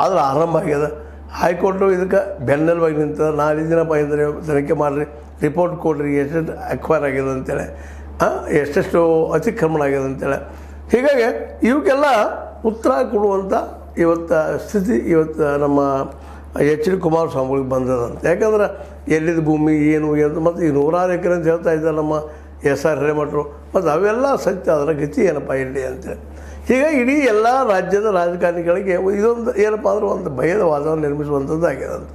ಆದ್ರೆ ಆರಂಭ ಆಗ್ಯದ. ಹೈಕೋರ್ಟು ಇದಕ್ಕೆ ಬೆನ್ನೆಲುಬಾಗಿ ನಿಂತದ. 4 ದಿನಪ್ಪ ಅಂದರೆ ತನಿಖೆ ಮಾಡಿರಿ, ರಿಪೋರ್ಟ್ ಕೊಡ್ರಿ, ಎಷ್ಟೆಷ್ಟು ಅಕ್ವೈರ್ ಆಗ್ಯದ ಅಂತೇಳಿ, ಎಷ್ಟೆಷ್ಟು ಅತಿಕ್ರಮಣ ಆಗ್ಯದ ಅಂತೇಳಿ. ಹೀಗಾಗಿ ಇವಕ್ಕೆಲ್ಲ ಉತ್ತರ ಕೊಡುವಂಥ ಇವತ್ತು ಸ್ಥಿತಿ ಇವತ್ತು ನಮ್ಮ ಎಚ್ ಡಿ ಕುಮಾರಸ್ವಾಮಿಗಳಿಗೆ ಬಂದದಂತ. ಯಾಕಂದ್ರೆ ಎಲ್ಲಿದ್ದು ಭೂಮಿ ಏನು ಮತ್ತು ಈ 100 ಎಕರೆ ಅಂತ ಹೇಳ್ತಾ ಇದ್ದಾರೆ ನಮ್ಮ SR ಹಿರೇಮಠರು. ಮತ್ತು ಅವೆಲ್ಲ ಸತ್ಯ, ಅದರ ಗತಿ ಏನಪ್ಪ ಇಲ್ಲಿ ಅಂತೇಳಿ. ಹೀಗಾಗಿ ಇಡೀ ಎಲ್ಲ ರಾಜ್ಯದ ರಾಜಕಾರಣಿಗಳಿಗೆ ಇದೊಂದು ಏನಪ್ಪ ಅಂದ್ರೆ ಒಂದು ಭಯದ ವಾತಾವರಣ ನಿರ್ಮಿಸುವಂಥದ್ದು ಆಗ್ಯದಂತ.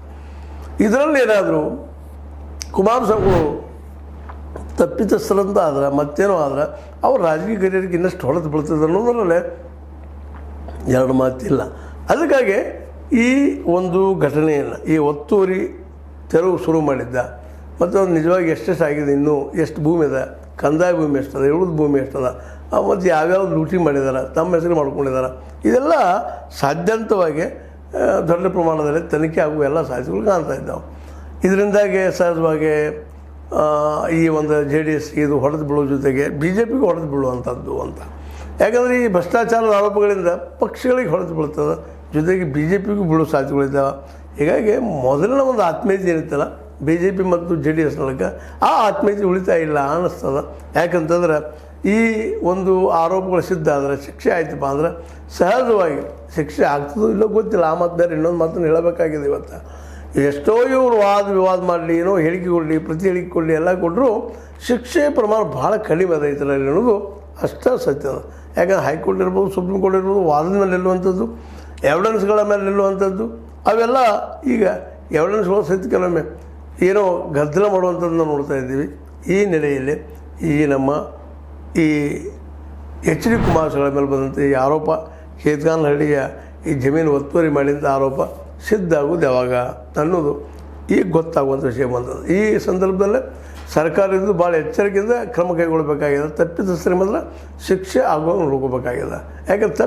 ಇದರಲ್ಲಿ ಏನಾದರೂ ಕುಮಾರಸ್ವಾಮಿಗಳು ತಪ್ಪಿತಸ್ಥರಂತ ಆದ್ರೆ ಮತ್ತೇನೋ ಆದ್ರೆ ಅವ್ರ ರಾಜಕೀಯ ಕರಿಯರಿಗೆ ಇನ್ನಷ್ಟು ಹೊಡೆದು ಬೀಳ್ತದೆ ಅನ್ನೋದ್ರಲ್ಲೇ ಎರಡು ಮಾತಿಲ್ಲ. ಅದಕ್ಕಾಗಿ ಈ ಒಂದು ಘಟನೆಯನ್ನು, ಈ ಒತ್ತುವರಿ ತೆರವು ಶುರು ಮಾಡಿದ್ದ ಮತ್ತು ಅದು ನಿಜವಾಗಿ ಎಷ್ಟೆಷ್ಟು ಆಗಿದೆ, ಇನ್ನೂ ಎಷ್ಟು ಭೂಮಿ ಇದೆ, ಕಂದಾಯ ಭೂಮಿ ಎಷ್ಟದ, ಉಳಿದ ಭೂಮಿ ಎಷ್ಟದ, ಮತ್ತು ಯಾವ್ಯಾವ ಲೂಟಿ ಮಾಡಿದ್ದಾರೆ, ತಮ್ಮ ಹೆಸರು ಮಾಡ್ಕೊಂಡಿದ್ದಾರೆ, ಇದೆಲ್ಲ ಸಾಧ್ಯಂತವಾಗಿ ದೊಡ್ಡ ಪ್ರಮಾಣದಲ್ಲಿ ತನಿಖೆ ಆಗುವ ಎಲ್ಲ ಸಾಧ್ಯತೆಗಳು ಕಾಣ್ತಾ ಇದ್ದಾವೆ. ಇದರಿಂದಾಗಿ ಸಹಜವಾಗಿ ಈ ಒಂದು JDS ಇದು ಹೊಡೆದು ಬೀಳೋ ಜೊತೆಗೆ BJPಗೆ ಹೊಡೆದು ಬೀಳುವಂಥದ್ದು ಅಂತ. ಯಾಕಂದರೆ ಈ ಭ್ರಷ್ಟಾಚಾರದ ಆರೋಪಗಳಿಂದ ಪಕ್ಷಗಳಿಗೆ ಹೊಡೆದು ಬೀಳ್ತದೆ, ಜೊತೆಗೆ BJPಗೂ ಬೀಳೋ ಸಾಧ್ಯತೆಗಳಿದ್ದಾವೆ. ಹೀಗಾಗಿ ಮೊದಲಿನ ಒಂದು ಆತ್ಮೀಯತೆ ಏನಿತ್ತಲ್ಲ BJP ಮತ್ತು JDS ನೊಳಗೆ, ಆ ಆತ್ಮೀಯತೆ ಉಳಿತಾ ಇಲ್ಲ ಅನ್ನಿಸ್ತದೆ. ಯಾಕಂತಂದ್ರೆ ಈ ಒಂದು ಆರೋಪಗಳು ಸಿದ್ಧ ಆದರೆ ಶಿಕ್ಷೆ ಆಯ್ತಪ್ಪ ಅಂದ್ರೆ ಸಹಜವಾಗಿ ಶಿಕ್ಷೆ ಆಗ್ತದೋ ಇಲ್ಲೋ ಗೊತ್ತಿಲ್ಲ. ಆ ಮತ್ತು ಬೇರೆ ಇನ್ನೊಂದು ಮಾತನ್ನು ಹೇಳಬೇಕಾಗಿದೆ. ಇವತ್ತು ಎಷ್ಟೋ ಇವರು ವಾದ ವಿವಾದ ಮಾಡಲಿ, ಏನೋ ಹೇಳಿಕೆ ಕೊಡಲಿ, ಪ್ರತಿ ಹೇಳಿಕೆ ಕೊಡಲಿ, ಎಲ್ಲ ಕೊಟ್ಟರು ಶಿಕ್ಷೆ ಪ್ರಮಾಣ ಭಾಳ ಕಡಿಮೆ ಅದೈತಲ್ಲ ಅನ್ನೋದು ಅಷ್ಟೇ ಸತ್ಯ ಅದ. ಯಾಕಂದ್ರೆ ಹೈಕೋರ್ಟ್ ಇರ್ಬೋದು, ಸುಪ್ರೀಂ ಕೋರ್ಟ್ ಇರ್ಬೋದು, ವಾದದ ಮೇಲೆ ನಿಲ್ಲುವಂಥದ್ದು, ಎವಿಡೆನ್ಸ್ಗಳ ಮೇಲೆ ನಿಲ್ಲುವಂಥದ್ದು, ಅವೆಲ್ಲ ಈಗ ಎವಿಡೆನ್ಸ್ಗಳು ಸಹಿತ ಕೆಲವೊಮ್ಮೆ ಏನೋ ಗದ್ದಲ ಮಾಡುವಂಥದ್ದನ್ನು ನೋಡ್ತಾ ಇದ್ದೀವಿ. ಈ ನೆಲೆಯಲ್ಲಿ ಈ ನಮ್ಮ ಈ ಎಚ್ ಡಿ ಕುಮಾರಸ್ವಾಮಿ ಮೇಲೆ ಬಂದಂಥ ಈ ಆರೋಪ, ಕೇತ್ಗಾನಹಳ್ಳಿಯ ಈ ಜಮೀನು ಒತ್ತುವರಿ ಮಾಡಿದಂಥ ಆರೋಪ ಸಿದ್ಧ ಆಗೋದು ಯಾವಾಗ ಅನ್ನೋದು ಈಗ ಗೊತ್ತಾಗುವಂಥ ವಿಷಯ ಬಂದದ್ದು. ಈ ಸಂದರ್ಭದಲ್ಲೇ ಸರ್ಕಾರದಿಂದ ಭಾಳ ಎಚ್ಚರಿಕೆಯಿಂದ ಕ್ರಮ ಕೈಗೊಳ್ಳಬೇಕಾಗಿದೆ. ತಪ್ಪಿತಸ್ಥರಿಗೆ ಮಾತ್ರ ಶಿಕ್ಷೆ ಆಗುವಂಗೆ ನೋಡ್ಕೋಬೇಕಾಗಿದೆ. ಯಾಕಂದ್ರೆ